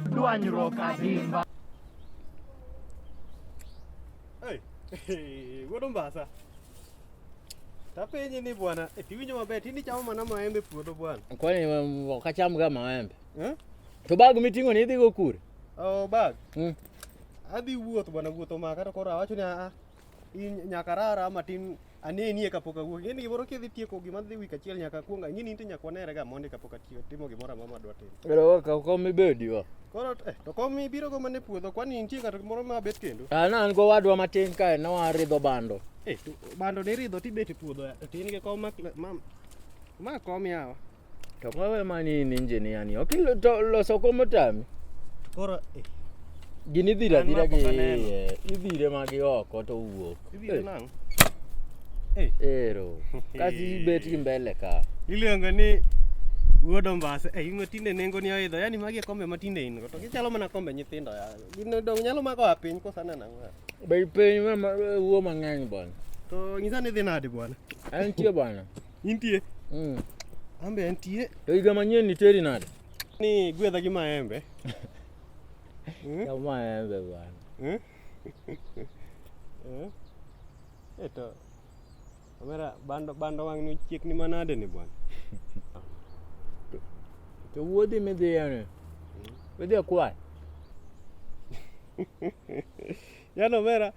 Dwanyruok adimba. Wuodo mbasa. Tapenji ni bwana, tiwinjo maber tini chamo mana maembe puodho bwana. Kwani ok acham ga maembe? To bag miting'o ni idhi go kure? Oh bag. Adhi wuoth bwana, wuotho maka to koro awacho ni nyaka rara matin anenie kapok awuok. Ng'eni gimoro kidhi tieko gima dhi wik achiel nyaka kuonga. Ng'eni nitie nyaka wanere ga mondi kapok atiyo timo gimoro amora madwa timo. Ero ka kom ibedi wa. Koro to kom biro go mane puodho kwani nitie ng'ato moro mabet kendo. An go wadwa matin kae ne waridho bando. To bando ne ridho tibet e puodho tin ge kom ma kom yawa. To kawe mani ni engineer ni. Okilo to loso komo tami. Koro gini dhira gi idhire magi oko to wuok. Idhire nang'? Ero. Kasi bet gi mbele ka. Iluongo ni wuodo mbasa. Ingo tinde nengo ni oidho. Yani magi kombe matinde in go. To gichalo mana kombe nyithindo ya. Gino dong nyalo mako apiny kosana nang'o. Bei piny wuo mang'eny bwana. To nyisa ni dhi nade bwana? Antie bwana. Intie? Ambe antie. To higa manyien ni teri nade? Ni gwedha gi maembe. Ya maembe bwana. Eto. Kamera bando wang ni chiek ni manade ni bwana. To wuodhi midhi yani. Midhi akwai. Yano mera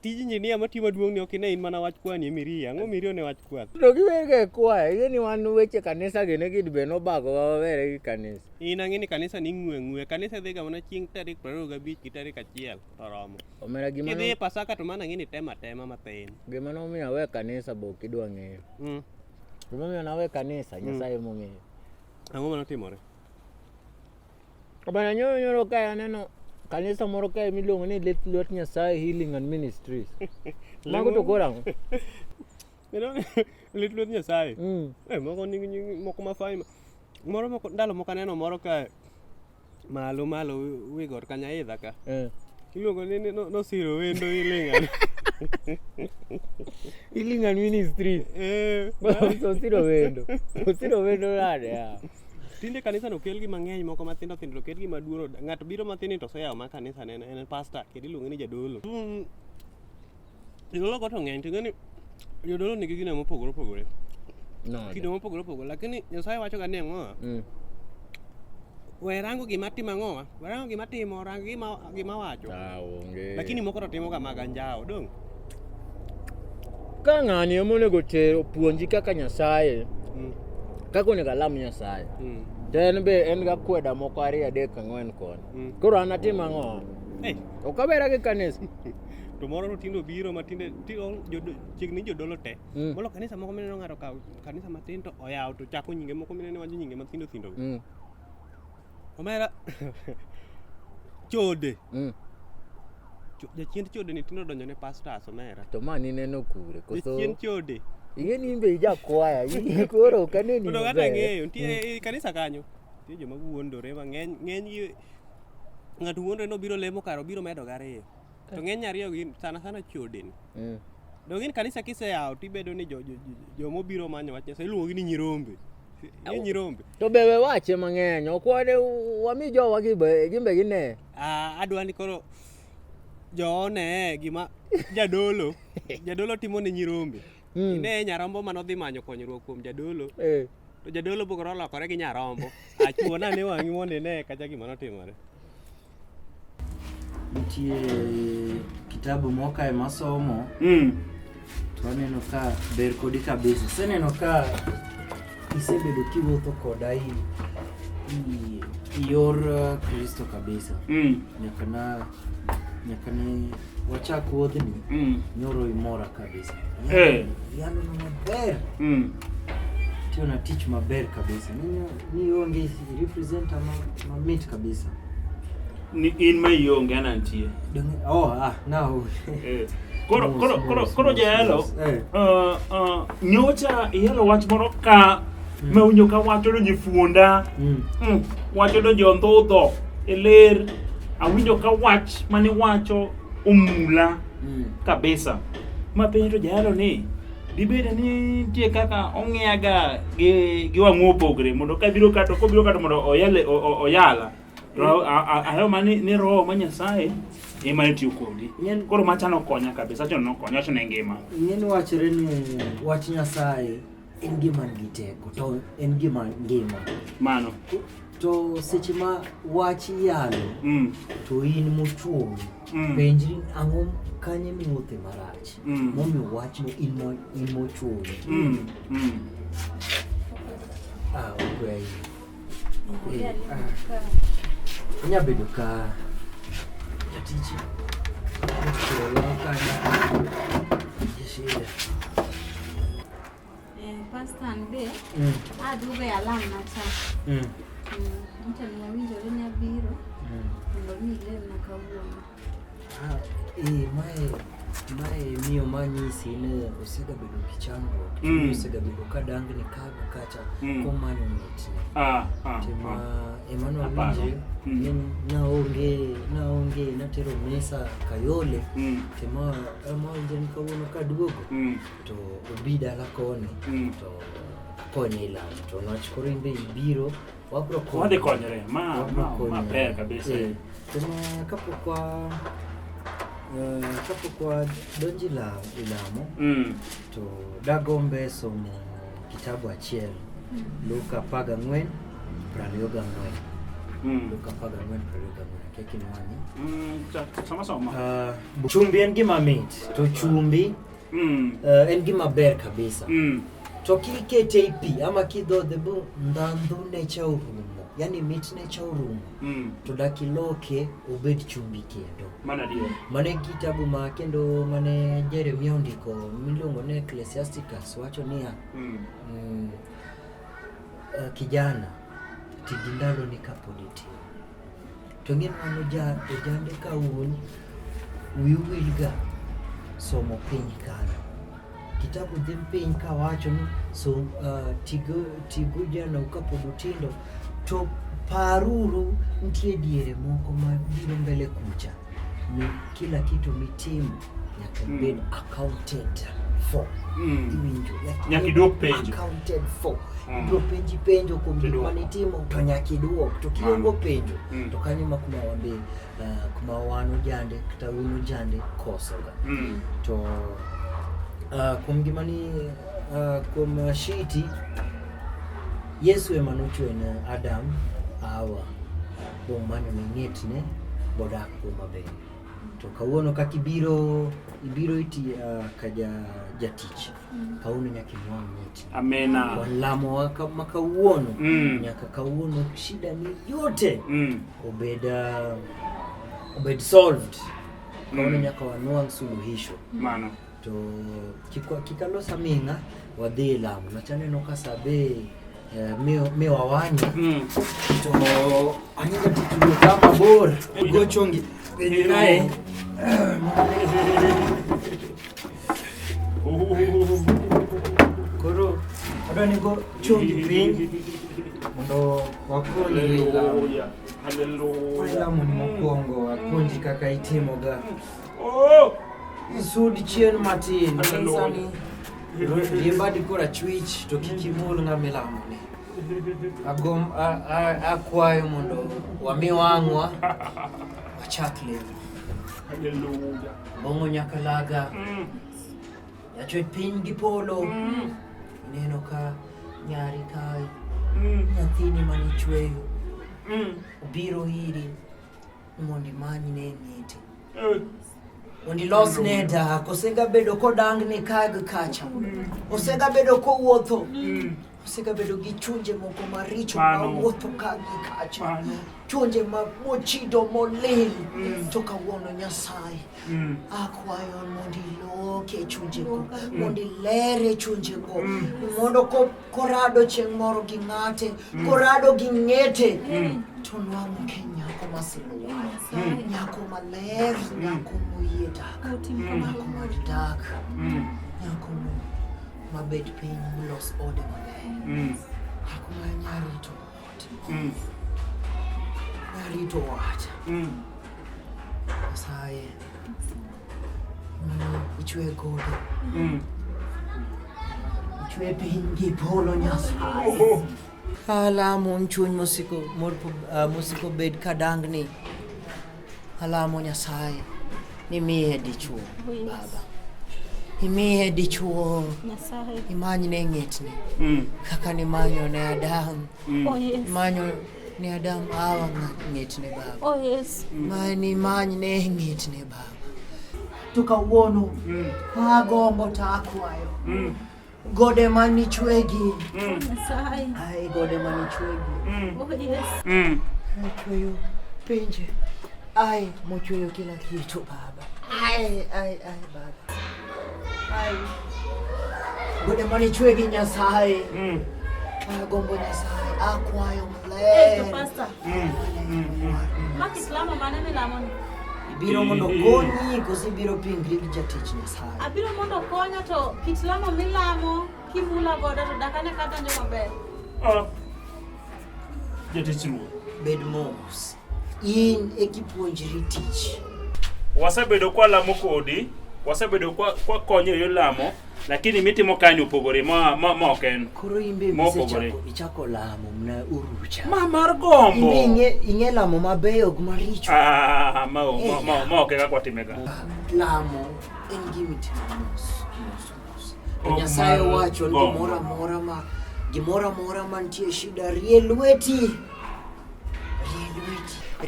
tij injinia matimo duong' ni ok ine in mana wach kwani emiri ang'o miri one wach kwan. To giwege kwae, ng'eni wan weche kanisa gine gidbe nobago wawere gi kanisa. In ang'eni kanisa ni ng'we. Kanisa dhiga mana chieng' tarik 25 gi tarik 1 to romo. Omera gima Kidhi e Pasaka to mana ng'eni tema mathin. Gima nomiyo awe kanisa bo kidwa ng'eyo. Gima nomiyo nawe kanisa Nyasaye mong'eyo. Ang'o manotimore? Abana nyoro kae aneno kanisa moro kae miluongo ni Let Nyasaye Healing and Ministries. Mago to korang. Let Nyasaye. Moko ni moko mafai. Moko ndalo moko aneno moro kae malo wigor kanya idha ka. Iluongo ni nosiro wendo Healing and Ministries. Osiro wendo nade ya. Tinde kanisa no kel gi mang'eny moko mathindo thindo kel gi maduoro. Ng'ato biro mathin to seyawo ma kanisa ne en pastor kendo iluongo ni jadolo. Jadolo ko to ng'eny to ng'eni jadolo nigi gino mopogore. Kido mopogore lakini Nyasaye wacho ga ni ang'o? We rango gima timo ang'o? We rango gima timo, rango gima wacho. Onge. Lakini moko to timo ga mag anjawo dong. Ka ng'ani emonego tero puonji kaka Nyasaye. Kako onego alam Nyasaye. To en be en ga kweda moko 2, 3, 4 kon. Koro an atim ang'o? Ok abera gi kanisa. To moro to tindo biro matinde chiegni jodolo te. Molo kanisa moko mineno ng'ato kawo kanisa matin to oyawo to chako nyinge moko mineno wacho nyinge mathindo. Omera chode. Jachiend chode ni tindo donjo ne pastors omera. To mani neno kure koso. Jachiend chode. Ing'eni imbe ijakwaya, koro kaneni. To kata ng'eyo, nitie kanisa kanyo. Nitie joma wuondore mang'eny, ng'eny ng'ato wuondore no biro lemo karo biro medo 2. To ng'eny ariyo gi sana chode ni. Dong in kanisa kiseyawo tibedo ni jomo biro manyo wach Nyasaye iluongo ni nyirombe. Nyirombe. To be we wache mang'eny, ok wade wami jowa gimbe gine. Adwa ni koro joone gima jadolo timo ne nyirombe. Ine nyarombo manodhi manyo konyruok kuom jadolo. To jadolo bogoro lokore gi nyarombo. Achuona ne wang'i mondo ine kacha gima notimore. Nitie kitabu mokae masomo. To aneno ka ber kodi kabisa. Seneno ka isebedo kiwuotho koda yor Kristo kabisa. Nyaka ne wachak wuodhni. Nyoro imora kabisa. Yalo no maber. Tio na teach maber kabisa. Ni onge representer mamit kabisa. Ni in ma ionge anantie. Now. Koro jalo. Nyocha yalo wach moro ka ma unyo ka wacho do nyifuonda. Wacho do jontho eler awinjo ka wach mane wacho omula kabisa. Ma penjo jalo ni dibede ni tie kaka ong'iaga gi wang'o pogre mondo ka biro kato mondo oyala Ayo mani ni roho ma Nyasaye ema tiyo kodi. Koro machano konya kabisa chono konya chono ngima. Ng'eni wachore ni wach Nyasaye en gima nigi teko to en gima ngima. Mano. To seche ma wach yalo to in mochuo penjri ang'o kanye miwuothe marach momiyo wach no in mochuo. Okay. Nya bedo ka jatich Pastor be aduge alam na cha mtani winjo nya biro ngo ni le na kawuono mae miyo manyisi ne osega bedo kichango osega bedo kadangni kacha komanyo mitne tema Emmanuel winje naonge natero mesa kayole tema winje nikawuono kaduogo to obida la kone to konye ilamo to nachkoro imbe ibiro wabro konyre ma ber kabisa tema kapokwa donji ilamo to dagombe somo kitabu achiel Luka 14:24 Luka 14:24 keki nwani sama chumbi en gima mit to chumbi en gima ber kabisa to kikete ipi ama kidhodhe bu ndandhu ne chaurumo yani mit ne chaurumo to dakiloke obed chumbi kendo mane kitabu ma kendo mane Jeremia ondiko miluongo ne Ecclesiasticus wacho niya kijana tigindalo ni kapoditi to ngin mano jande ka wilga somo piny kana kitabu dhim piny ka wacho ni so tigo jana kapodutindo to paruru ntie diere moko ma biro mbele kucha ni kila kitu mitimu nyaka bed accounted for nyaki dok penjo accounted for bro penjo kumanitimo to nyaki duok to kiongo penjo to kanyo kuma wambe kuma wano jande kata wino jande kosoga to kumgimani kum shiti Yesu emanochwe na Adam awa bomano ng'etne bodak maber to kawuono kakibiro iti kaja jatich kawuono nyaki mwang ng'et amena walamo makawuono nyaka kawuono shida ni yote obed solved kawuono nyaka wanwang suluhisho mano to kikalosa minga wadhi lamo nachaneno kasabe mewa wanye to anyinga titulo kama bor gochongi nae koro adani go chongi piny mondo wakonyi haleluya ni mokwongo akonji kaka itimoga sudi chien matin sani Limbadi kora chwich to kikimul ng'amilamo ni akwayo mondo wamiwang'wa wachak lemo haleluya bongo nyaka laga yachwet piny gi polo neno ka nyari kai nyathini manichweyo obiro iri mondi manyi ne ng'iti Ondi los neda kosega bedo kodangni kag kacha osega bedo ko wuotho osega bedo gi chunje moko maricho ma wuotho kag kacha chunje ma mochido molil to kawuono Nyasaye akwayo mondi loke chunje ko mondi lere chunje ko mondo korado chieng' moro gi ng'ate korado gi ng'ete to nwang'o Kenya ko masiluwa nyako maler nyako moyieda nyako madak nyako mabet piny molos ode maber nyako ma nyarito wata Nyasaye ichwe gode ichwe piny gi polo Nyasaye Alamo chuny musiko bed kadangni. Alamo Nyasaye ni miye dichuo baba. Imiye dichuo Nyasaye. Imanyne ng'etni. Kaka ni manyo ne Adam. Oh yes. Manyo ni Adam awa ng'etne baba. Oh yes. Mani manyne ng'etne baba. Tukawuono Ja Gombo takwayo. Gode mani chwegi. Nyasaye. Ai gode mani chwegi. Oh yes. Chweyo pinje. Ai mochweyo kila kitu baba. Ai baba. Ai. Gode mani chwegi Nyasaye. Ja Gombo Nyasaye akwayo maler. Pastor. Makislama manene lamoni. Biro mondo konyi kosi biro pingri gi jatich Nyasaye. Abiro mondo konya to kit lamo milamo kimula goda to dakane kata njo maber. Jatich ruoth. Bed mos. In ekipuonjri tich. Wasebedo kwa lamo kodi, wasebedo kwa konyo yo lamo, lakini mitimo kanyo opogore ma oken. Koro imbe ichako lamo mna urucha. Mar gombo. Inge lamo mabeyo gumaricho. Ma okega kwa timega. Lamo en gimitimos. Nyasaye wacho ni gimora mantie shida rie lweti.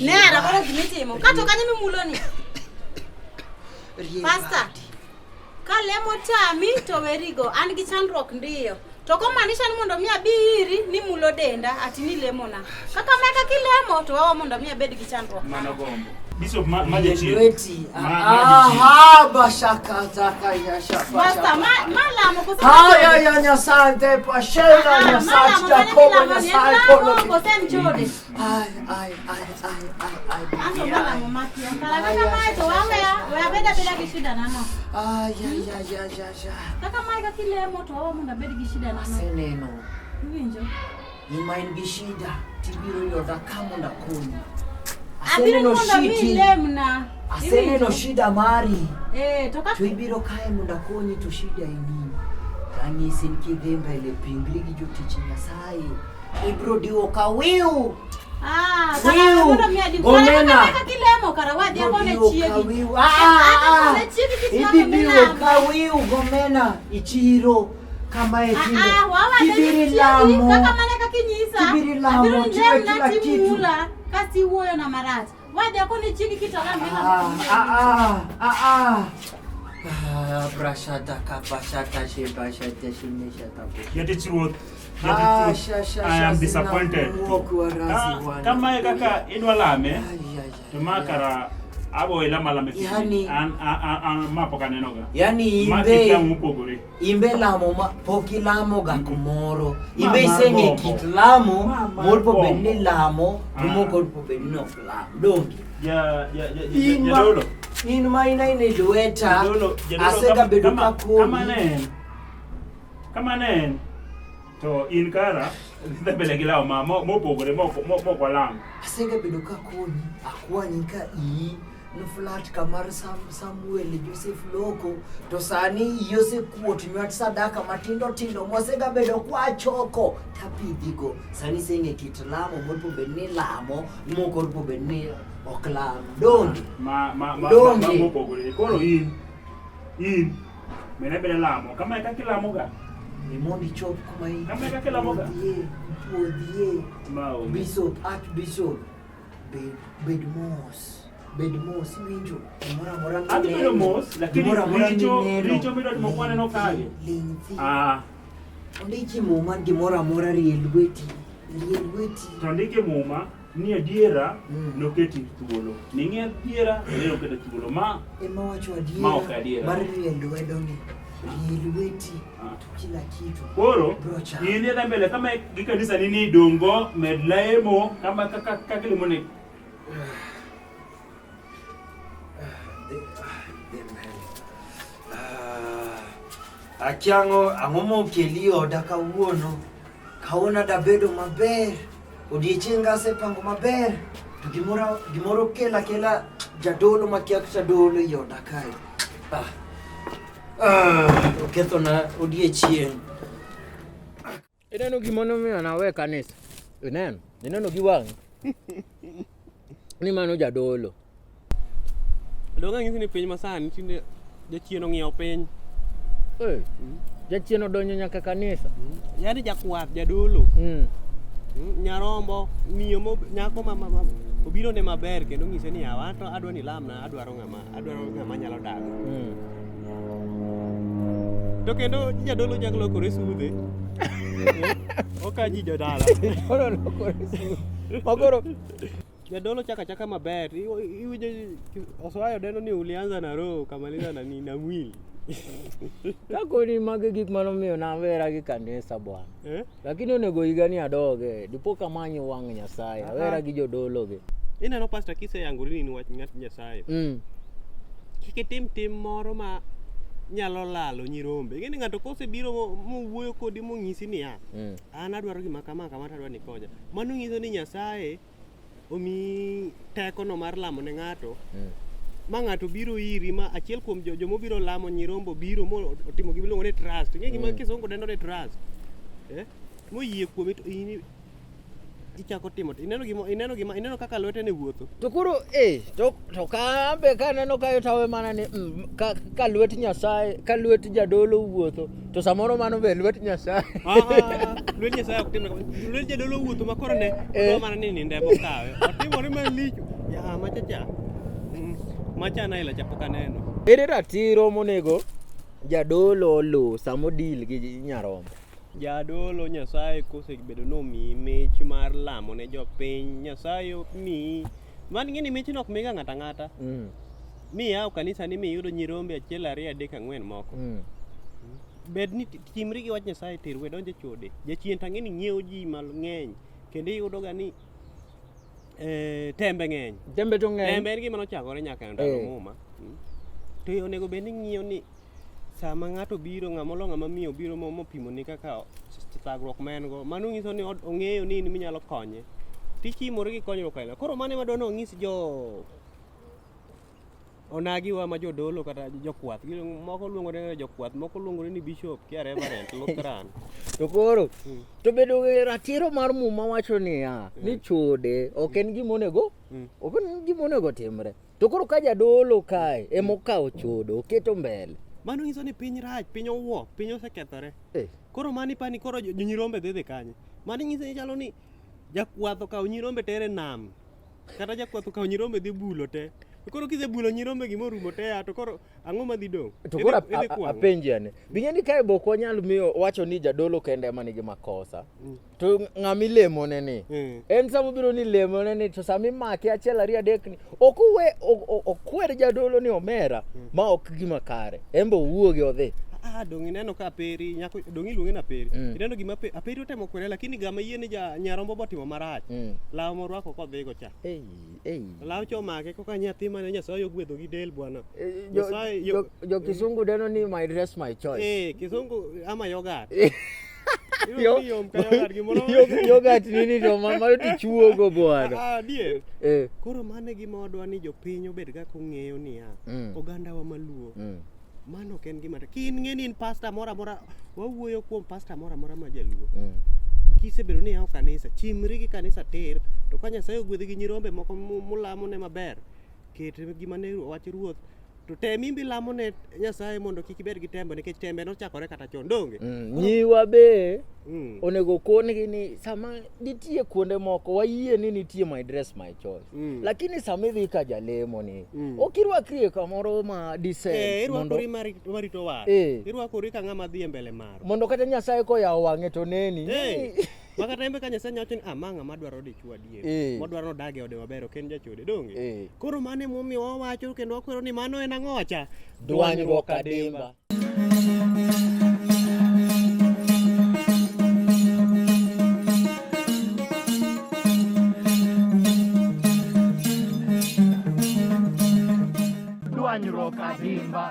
Nera bora gimitimo. Kato kanye mimuloni. Pastor. Kalemo tami to werigo an gi chandruok ndiyo. To komaanisha ni mondo mi abiri ni mulo denda ati ni lemona. Kaka meka kilemo to wawa mondo mi abed gi chandruok. Mano gombo. Bishop majechi. Lweti. Bashaka taka ya shapa. Pastor malamo ko sa. Ya Nyasante pashela Nyasaye Ja Gombo Nyasaye polo. Ko sen chode. Ai. Ano malamo makia. Kala kaka mai to wawe beda gi shida nano. Ya. Kaka mai ka kilemo to wawa mondo abed gi shida nano. Seneno. Winjo. Imain gi shida tibiro yoda kama na kuni. Abiro mondo mi lemna. Aseneno shida mari. Toka ibiro kae munda konyi to shida ini. Ranyisi nkidhemba ile pingli gi jotich Nyasaye. Ibro diwo kawiu. Kaka mondo mi adi kaka kilemo karawadi akone chiegi. Ibiro kawiu gomena ichiro kama etinde. Kibiri lamo. Kaka maneka kinyisa. Kibiri lamo kila kitu. Kasi uoyo na marati. Wadi akone chiegi kitoka mbila. Brashata kapashata shibashata shimeshata. Jatich ruoth. I am disappointed. Kama kaka inwa lame. Tumakara abo ilama lame. Yani an mapoka nenoga. Yani imbe lamo poki lamo ga kumoro. Imbe isenge kit lamo morpo benni lamo moko po benno lamo. Dongi. Ya dolo. In maina ine dueta. Asega beduka ko. Kama nen. To in kara ndabele gilao mo pogore mo kwa lam. Asega beduka ko ni akwa nyika no flat kamar Samuel Joseph Loko to sani Joseph kuot nywat sadaka matindo mosega bedo kwa choko tapidhigo sani senge kit lamo mopo benni lamo moko po benni oklam dongi mo pogore koro in mena bele lamo kama kakilamo ga ni mondi chop kuma hii kama kakilamo ga podie bishop archbishop bedmos winjo mora bedmos lakini richo biro mokwane no kage ondiki muma gimora rielweti to ndike muma ni adiera noketi thuolo ninge adiera lero kete thuolo ema wacho adiera mar rielwedo ni rielweti kila kitu koro yini da mbele kama gikanisa nini dongo medlaemo kama kakilimo ne Akiango angomo kelio daka uono kaona da bedo maber odiechienga se pango maber to gimoro kela jadolo makiakta dolo yo dakai oketho na odiechien Ineno gimono miyo nawe kanisa. Ineno gi wang'. Ni mano jadolo. Donga ng'isi ni piny masani tinde jachien ong'iewo piny. Jachien odonjo nyaka kanisa. Yaani jakwath jadolo. Nyarombo miyo nyako ma obiro ne maber kendo ng'ise ni awato adwa ni lamna adwaro ng'ama nyalo dago. To kendo jadolo nyalo lokore sudhe. Oka ji jodala. Oro lokore sudhe. Magoro jadolo chaka maber. Iwinjo oswayo deno ni ulianza na roho kamaliza na nina mwili. Kako ni mage gik manomiyo nawera gi kanisa bwana. Lakini onego higa ni adoge. Dipo kamanyo wang' Nyasaye. Awera gi jodolo ge. Ineno pastor kise yangori ni wach ng'at Nyasaye. Kik tim moro ma nyalo lalo nyirombe. Ng'eni ng'ato kosebiro mowuoyo kodi mong'isi ni an adwaro gima kama tadwa ni konya. Mano ng'iso ni Nyasaye omi teko no mar lamo ne ng'ato. Ma ng'ato biro iri ma achiel kuom joma biro lamo nyirombo biro mo otimo gima iluongo ni trust. Ng'e gima kisungu dendo ni trust. Moyie kuome to ichako timo. Ineno kaka lwete ne wuotho. To koro to kambe kaneno kayo tawe mana ni ka lwet Nyasaye, ka lwet jadolo wuotho, to samoro mano be lwet Nyasaye. Lwet Nyasaye ok timre. Lwet jadolo wuotho makoro ne do mana ni ndebo kawe. Otimore malich. Ya machacha. Machana ila chapoka neno. Ere ratiro monego jadolo lu samodil gi nyarombo. Jadolo Nyasaye kosebedo nomiyi mich mar lamo ne jopiny. Nyasaye miyi man ng'eni mich nok miga ng'ata ng'ata. Miya kanisa ni miyudo nyirombe 1 2 3 4 moko. Bed ni timri gi wach Nyasaye terwe donje chode. Jachien tang'eni ng'iewo ji mang'eny kendo iyudo ga ni tembe ng'eny. Tembe to ng'eny. Tembe en gima nochakore nyaka ndalo muma. To onego bed ni ng'iyo ni sama ng'ato biro ng'ama miyo biro mopimo ni kaka thagruok ma en go, mano ng'iso ni ong'eyo ni minyalo konye. Tichimore gi konyruok aila. Koro mane madwano ong'is onagiwa ma jodolo kata jokwath. Moko luongo ni jokwath, moko luongo ni bishop, kia reverend, Lutheran. To koro to bedo ratiro mar muma wacho niya ni chode ok en gima onego timre. To koro ka jadolo kae emokawo chode oketo mbele. Mano ng'iso ni piny rach, piny owuo, piny osekethore. Koro mani pani koro nyirombe dhedhe kanye. Mani ng'iso ni chalo ni jakwath okawo nyirombe tere nam. Kata jakwath okawo nyirombe dhi bulo te. Koro kisebulo nyirombe gima orumo te to koro ang'o madhi dong'? To koro apenji ane. Bing'eni kae bok wanyal miyo wacho ni jadolo kende ema nigi makosa. To ng'ami lemone ni. En samo biro ni lemone ni to sami make 1 2 3 ni. Okwer jadolo ni omera ma ok gima kare. Embo wuogi odhi. Dong ineno ka aperi nyako dong iluonge na aperi. Ineno gima aperi otemo kwere lakini gama yie ni nyarombo botimo marach. Law morwako kodhigo cha. Law chomake koka nyathi mane Nyasaye ogwedho gi del bwana. Nyasaye jo kisungu deno ni my dress my choice. Kisungu ama yogurt. Yogurt nini to mama tichuogo bwana. Dier. Koro mane gima wadwa ni jopiny obed ga kong'eyo niya. Oganda wa maluo. Mano ken gima kin ng'eni in pastor mora wawuoyo kuom pastor mora ma jaluo. Kisebedo ni yawo kanisa chimri gi kanisa ter to ka Nyasaye ogwedhi gi nyirombe moko mulamo ne maber ket gima ne wach ruoth to temi imbi lamo ne Nyasaye mondo kik ibed gi tembe nikech tembe nochakore kata chon donge. Nyiwa be onego kongi ni sama nitie kuonde moko wayie ni nitie my dress my choice. Lakini sama idhi ka jalemo ni okirwakri kamoro ma decent mondo marito war. Irwakori ka ng'ama dhi mbele mar. Mondo kata Nyasaye ko yawo wang'e to neni. Maka tembe ka Nyasaye nyacho ni amanga madwaro dichwa dier. Modwaro no dage ode maber ok en jachode donge. Koro mane momiyo wawacho kendo wakwero ni mano en ang'o cha? Dwanyruok adimba. Dwanyruok adimba.